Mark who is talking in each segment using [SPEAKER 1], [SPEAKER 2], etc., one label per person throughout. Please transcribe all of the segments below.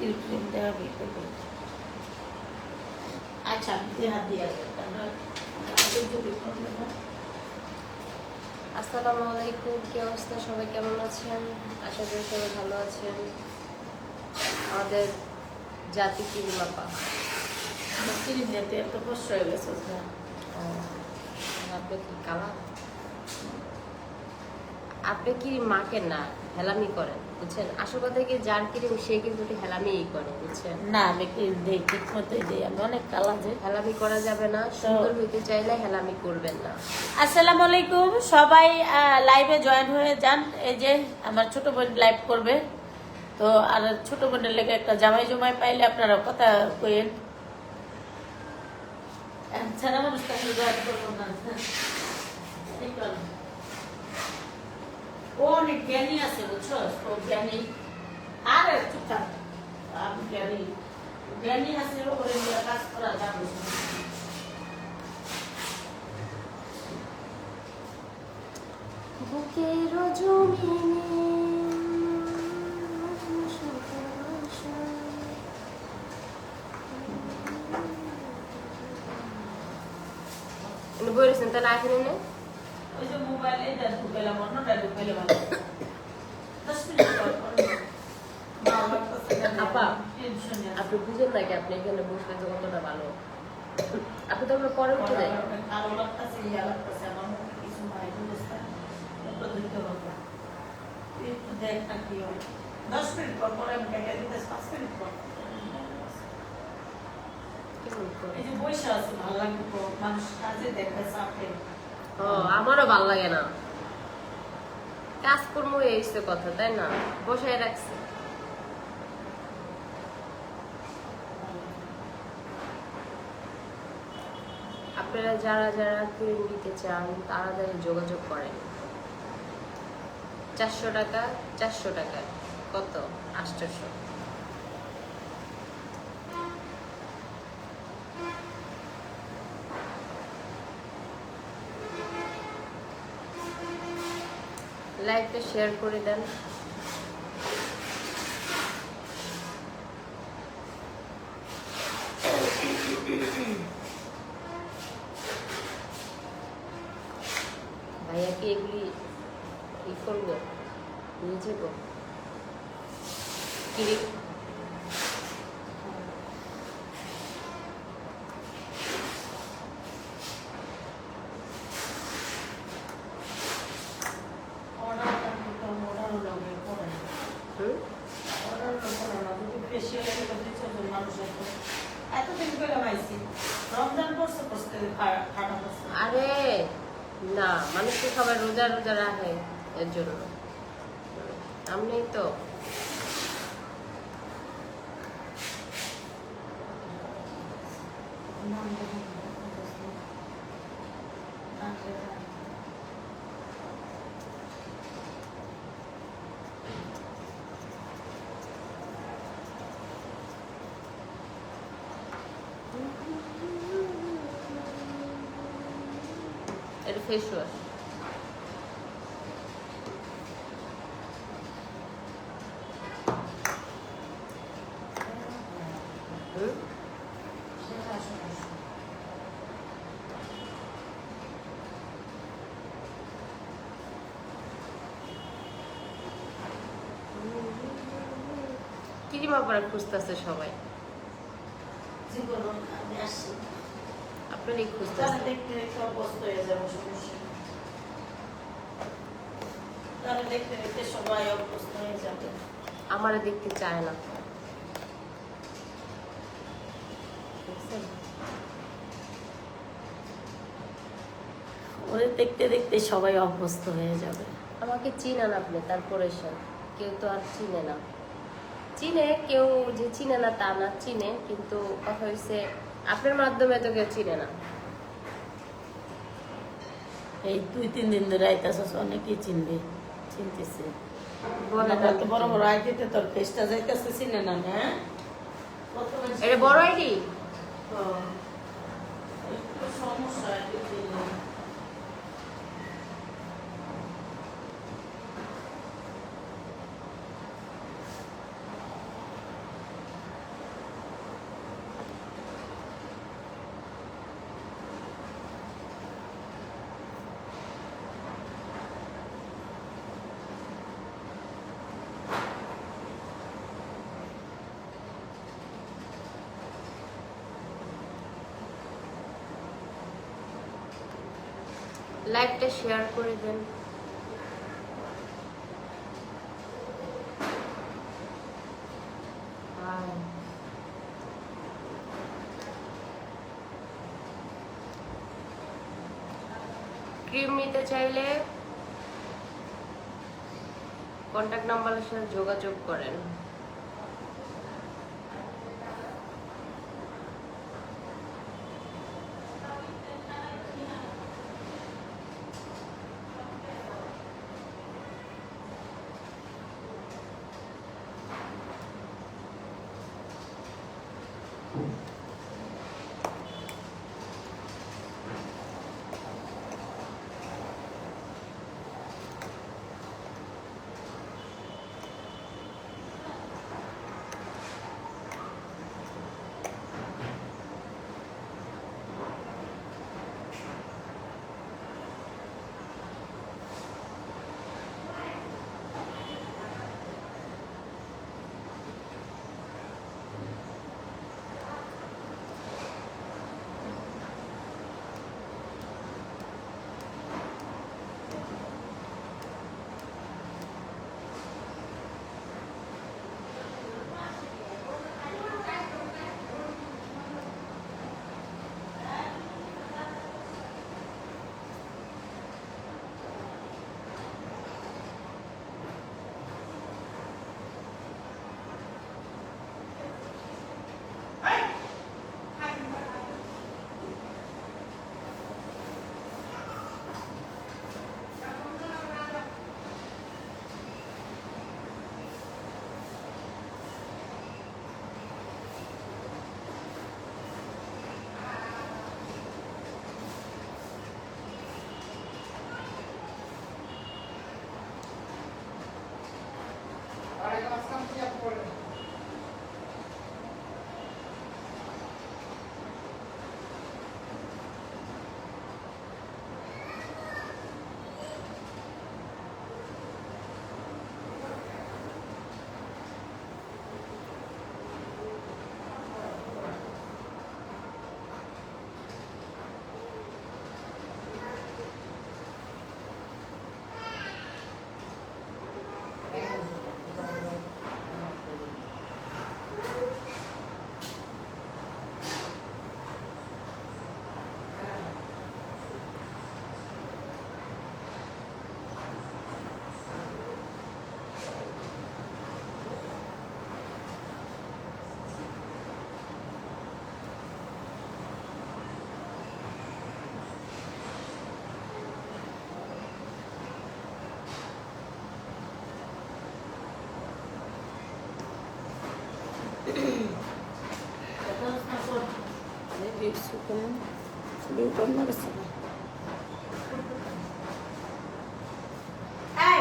[SPEAKER 1] Cream দেওয়া করবে। আচ্ছা হাত দিয়ে
[SPEAKER 2] আসসালামু আলাইকুম, কি অবস্থা? সবাই কেমন আছেন? আশা করি সবাই ভালো আছেন। আমাদের জাতি কিরিমাপা
[SPEAKER 1] ক্রিম দিতে এত কষ্ট হয়ে গেছে।
[SPEAKER 2] আপনি কি কালা? আপনি কি মাখেন না, হেলামি করেন, বুঝছেন? আসল কথা কি, যার ক্রিম সে কিন্তু হেলামিই করে, বুঝছেন?
[SPEAKER 1] না, আমি ক্রিম দিই, ঠিক মতোই দিই। আমি অনেক কালা যে
[SPEAKER 2] হেলামি করা যাবে না, সুন্দর হইতে চাইলে হেলামি করবেন না।
[SPEAKER 1] আসসালামু আলাইকুম, সবাই লাইভে জয়েন হয়ে যান। এই যে আমার ছোট বোন লাইভ করবে, তো আর ছোট বোনের লেগে একটা জামাই জমাই পাইলে আপনারা কথা কইেন। ছেলে মানুষ তাকে জয়েন করবো না। ও অনেক জ্ঞানী আছে, বুঝছো? ও জ্ঞানী। আরে চুপ থাক, আমি জ্ঞানী জ্ঞানী আছে, ওরে নিয়ে কাজ করা যাবে।
[SPEAKER 2] বুকের জমিনে বলেছেন তাহলে আসেন না।
[SPEAKER 1] ওই যে মোবাইলে ঢুকাইলাম, অন্যটা ঢুকাইলে ভালো। 10 মিনিট পর
[SPEAKER 2] আপা, আপনি বুঝেন নাকি আপনি এখানে বসলে তো কতটা ভালো? আপনি তো আমরা পরে উঠে যাই।
[SPEAKER 1] ভালো লাগতেছে, ইয়া লাগতেছে, আমার মুখে কিছু নাই, বুঝতে একটু ধরতে পারবো, একটু দেখ না কি হয়। 10 মিনিট পর পরে আমি কেটে দিতে, 5 মিনিট পর এই যে বসে আছে, ভালো লাগবে তো, মানুষ কাজে দেখবে চাপে।
[SPEAKER 2] ও, আমারও ভাল লাগে না, কাজকর্ম এসছে কথা, তাই না? বসায় রাখছে। আপনারা যারা যারা ক্রিম নিতে চান তাড়াতাড়ি যোগাযোগ করেন। 400 টাকা, 400 টাকা কত? 800। লাইভটা শেয়ার করে দেন। ভাইয়া কি এগুলি ই করবো, নিয়ে যাবো ক্রিম? আরে না, মানুষ তো সবাই রোজা রোজা রাখে, এর জন্য আমি তো এটা ফেস ওয়াশ। ক্রিম আবার খুঁজতেছে সবাই, আপনারই খুঁজতেছে।
[SPEAKER 1] দেখতে দেখতে অভ্যস্ত হয়ে যাবো, সমস্যা তাহলে দেখতে দেখতে সবাই অভ্যস্ত হয়ে যাবে।
[SPEAKER 2] আমারে দেখতে চায় না,
[SPEAKER 1] ওরে দেখতে দেখতে সবাই অভ্যস্ত হয়ে যাবে।
[SPEAKER 2] আমাকে চিনেন আপনি, তারপরে কেউ তো আর চিনে না। চিনে কেউ, যে চিনে না তা না, চিনে, কিন্তু কথা হয়েছে আপনার মাধ্যমে তো কেউ চিনে না।
[SPEAKER 1] এই 2-3 দিন ধরে আইতাছস, অনেকেই চিনবে, চিনতেছে। বড় বড় আইডিতে তোর ফেসটা যাইতেছে, চিনে না? হ্যাঁ,
[SPEAKER 2] এটা বড় আইডি।
[SPEAKER 1] সমস্যা
[SPEAKER 2] লাইভটা শেয়ার করে দেন। ক্রিম নিতে চাইলে কন্ট্যাক্ট নাম্বারের সাথে যোগাযোগ করেন।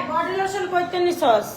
[SPEAKER 1] বডি লোশন কইতে নিছস